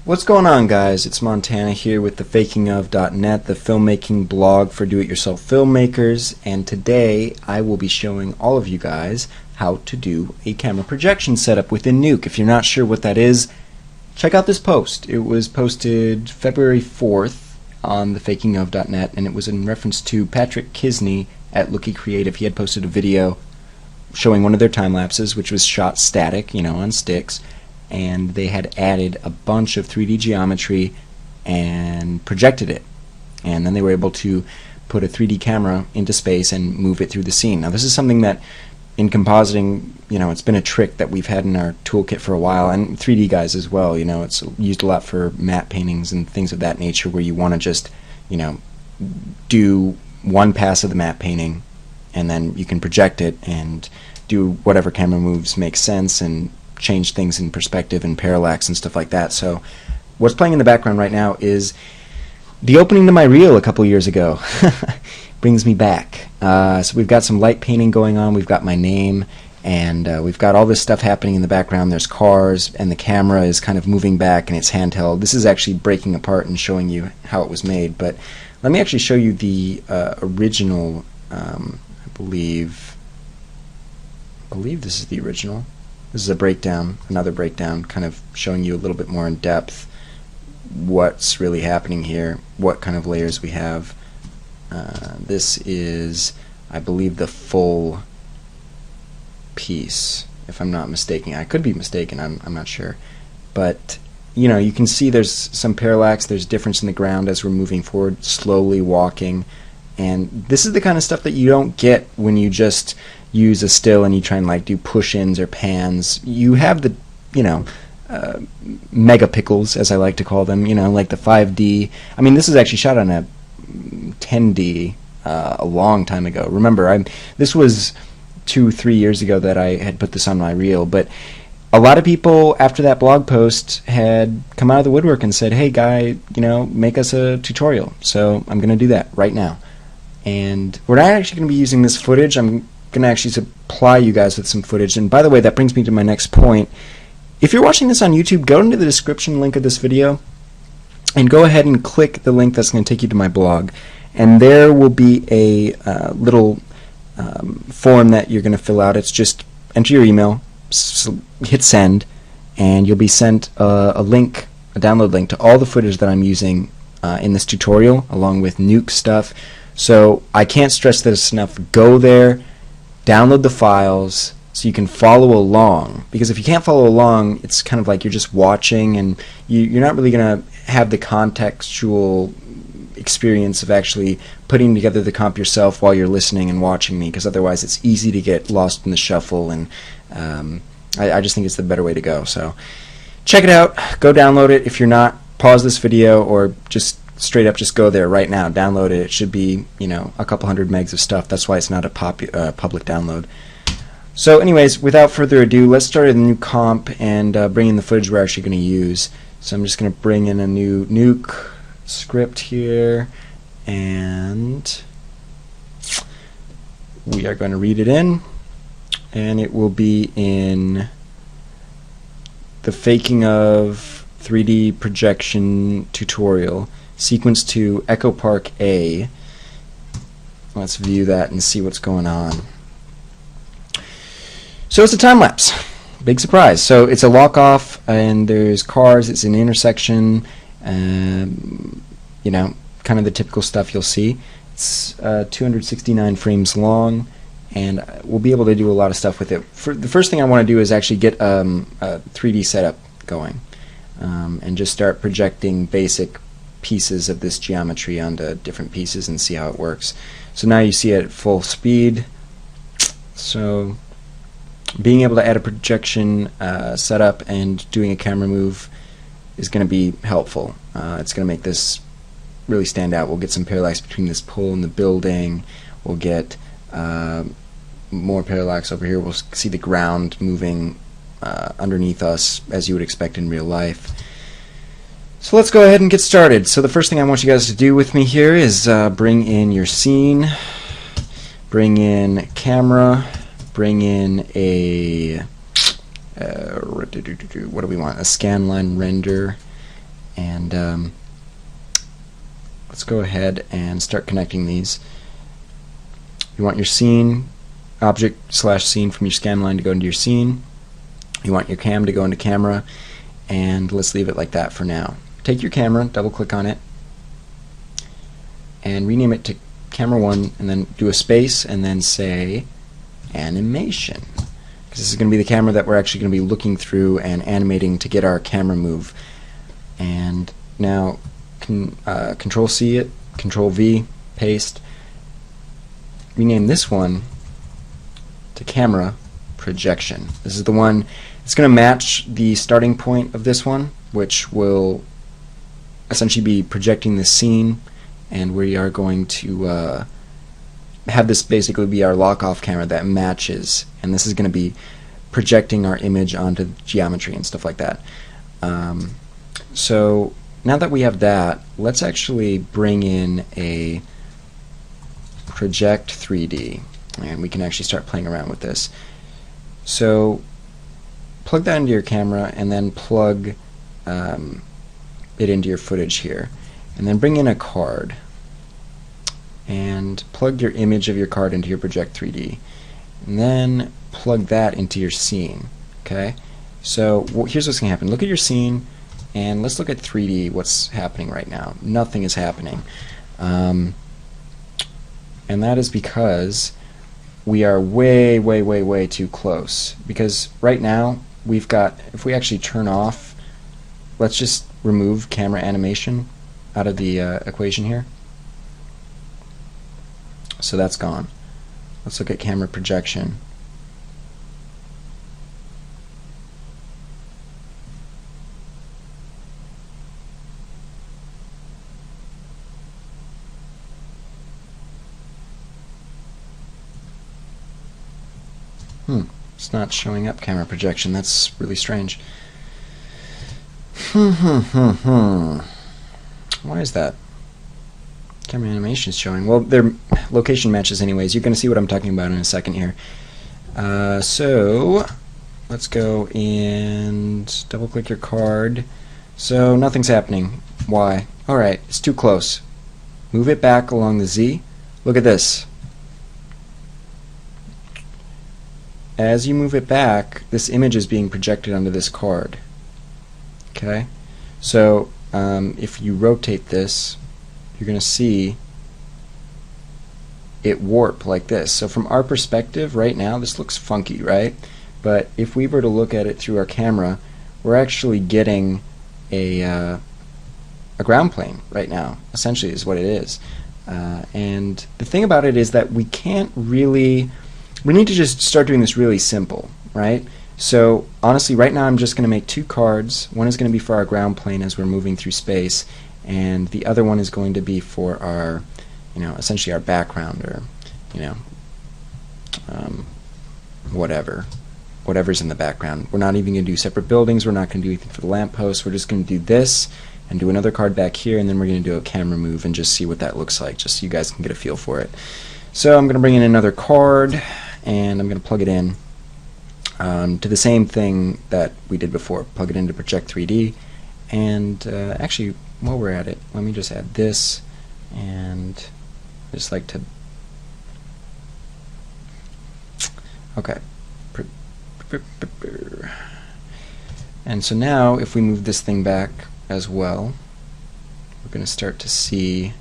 What's going on, guys? It's Montana here with the fakingof.net, the filmmaking blog for do-it-yourself filmmakers, and today I will be showing all of you guys how to do a camera projection setup within Nuke. If you're not sure what that is, check out this post. It was posted February 4th on the fakingof.net, and it was in reference to Patrick Kisney at Looky Creative. He had posted a video showing one of their time lapses, which was shot static, on sticks, and they had added a bunch of 3D geometry and projected it, and then they were able to put a 3D camera into space and move it through the scene. Now this is something that in compositing, it's been a trick that we've had in our toolkit for a while, and 3D guys as well. It's used a lot for matte paintings and things of that nature, where you want to just do one pass of the matte painting and then you can project it and do whatever camera moves make sense and change things in perspective and parallax and stuff like that. So what's playing in the background right now is the opening to my reel a couple years ago. Brings me back. So we've got some light painting going on, we've got my name, and we've got all this stuff happening in the background. There's cars, and the camera is kind of moving back, and it's handheld. This is actually breaking apart and showing you how it was made, but let me actually show you the original. I believe this is the original. This is a breakdown, another breakdown, kind of showing you a little bit more in depth what's really happening here, what kind of layers we have. This is, I believe, the full piece, if I'm not mistaken. I could be mistaken, I'm not sure. But, you can see there's some parallax, there's difference in the ground as we're moving forward, slowly walking. And this is the kind of stuff that you don't get when you just use a still and you try and do push-ins or pans. You have the, megapixels, as I like to call them, like the 5D. I mean, this is actually shot on a 10D a long time ago. Remember, this was 2-3 years ago that I had put this on my reel, but a lot of people after that blog post had come out of the woodwork and said, hey guy, make us a tutorial. So I'm going to do that right now. And we're not actually going to be using this footage. I'm going to actually supply you guys with some footage. And by the way, that brings me to my next point. If you're watching this on YouTube, go into the description link of this video and go ahead and click the link that's going to take you to my blog. And there will be a little form that you're going to fill out. It's just enter your email, hit send, and you'll be sent a link, a download link to all the footage that I'm using in this tutorial, along with Nuke stuff. So I can't stress this enough. Go there, download the files so you can follow along, because if you can't follow along, it's kind of like you're just watching and you're not really going to have the contextual experience of actually putting together the comp yourself while you're listening and watching me, because otherwise it's easy to get lost in the shuffle, and I just think it's the better way to go. So check it out, go download it. If you're not, pause this video or just straight up just go there right now, download it. It should be a couple hundred megs of stuff. That's why it's not a public download. So anyways, without further ado, let's start a new comp and bring in the footage we're actually going to use. So I'm just going to bring in a new Nuke script here, and we are going to read it in, and it will be in the Faking of 3D Projection tutorial, sequence 2, Echo Park A. Let's view that and see what's going on. So it's a time lapse. Big surprise. So it's a lock off, and there's cars. It's an intersection. Kind of the typical stuff you'll see. It's 269 frames long, and we'll be able to do a lot of stuff with it. The first thing I want to do is actually get a 3D setup going, and just start projecting basic pieces of this geometry onto different pieces and see how it works. So now you see it at full speed. So being able to add a projection setup and doing a camera move is going to be helpful. It's going to make this really stand out. We'll get some parallax between this pole and the building. We'll get more parallax over here. We'll see the ground moving underneath us, as you would expect in real life. So let's go ahead and get started. So the first thing I want you guys to do with me here is bring in your scene, bring in camera, bring in a what do we want? A scanline render, And let's go ahead and start connecting these. You want your scene, object/scene from your scan line to go into your scene. You want your cam to go into camera, and let's leave it like that for now. Take your camera, double click on it, and rename it to camera 1, and then do a space, and then say animation. Because this is going to be the camera that we're actually going to be looking through and animating to get our camera move. And now Control C it, Control V, paste. Rename this one to camera projection. This is the one, it's going to match the starting point of this one, which will essentially be projecting the scene, and we are going to have this basically be our lock-off camera that matches, and this is going to be projecting our image onto geometry and stuff like that. So now that we have that, let's actually bring in a project 3D, and we can actually start playing around with this. So plug that into your camera, and then plug it into your footage here, and then bring in a card and plug your image of your card into your project 3D, and then plug that into your scene. Okay, so here's what's going to happen. Look at your scene, and let's look at 3D. What's happening right now? Nothing is happening, and that is because we are way too close. Because right now we've got, if we actually turn off, let's just remove camera animation out of the equation here. So that's gone. Let's look at camera projection. It's not showing up camera projection. That's really strange. Why is that? Camera animation is showing. Well, they're location matches anyways. You're going to see what I'm talking about in a second here. So let's go and double click your card. So nothing's happening. Why? Alright, it's too close. Move it back along the Z. Look at this. As you move it back, this image is being projected onto this card. Okay? So if you rotate this, you're going to see it warp like this. So from our perspective right now, this looks funky, right? But if we were to look at it through our camera, we're actually getting a ground plane right now, essentially is what it is. And the thing about it is that we can't really, we need to just start doing this really simple, right? So honestly, right now I'm just going to make two cards. One is going to be for our ground plane as we're moving through space, and the other one is going to be for our, essentially our background, or, whatever's in the background. We're not even going to do separate buildings. We're not going to do anything for the lamppost. We're just going to do this and do another card back here, and then we're going to do a camera move and just see what that looks like, just so you guys can get a feel for it. So I'm going to bring in another card, and I'm going to plug it in to the same thing that we did before. Plug it into Project 3D, and actually, while we're at it, let me just add this, and just like to, okay. And so now, if we move this thing back as well, we're going to start to see,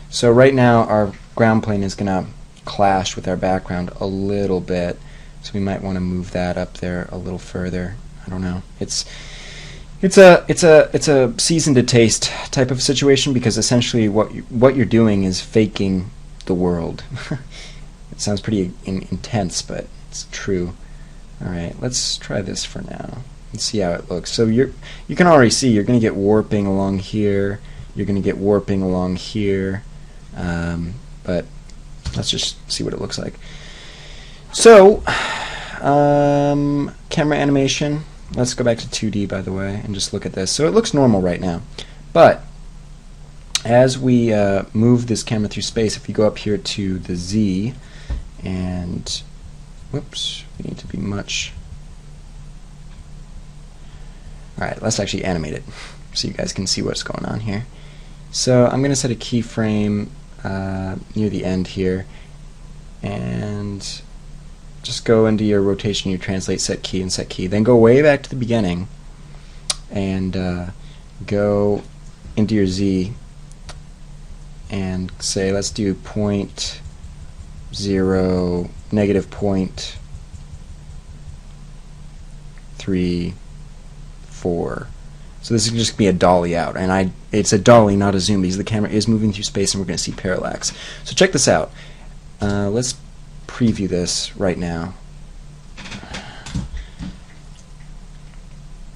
So right now our ground plane is going to clash with our background a little bit, so we might want to move that up there a little further. I don't know. It's a season to taste type of situation, because essentially what you're doing is faking the world. It sounds pretty intense, but it's true. All right, let's try this for now and see how it looks. So you can already see you're going to get warping along here. You're going to get warping along here. But let's just see what it looks like. So camera animation. Let's go back to 2D, by the way, and just look at this. So it looks normal right now, but as we move this camera through space, if you go up here to the Z And whoops, we need to be much. Alright, let's actually animate it so you guys can see what's going on here. So I'm going to set a keyframe near the end here, and just go into your rotation, your translate, set key, and set key. Then go way back to the beginning and go into your Z and say, let's do 0.0, negative 0.34. So this is just going to be a dolly out, and it's a dolly, not a zoom, because the camera is moving through space and we're going to see parallax. So check this out. Let's preview this right now.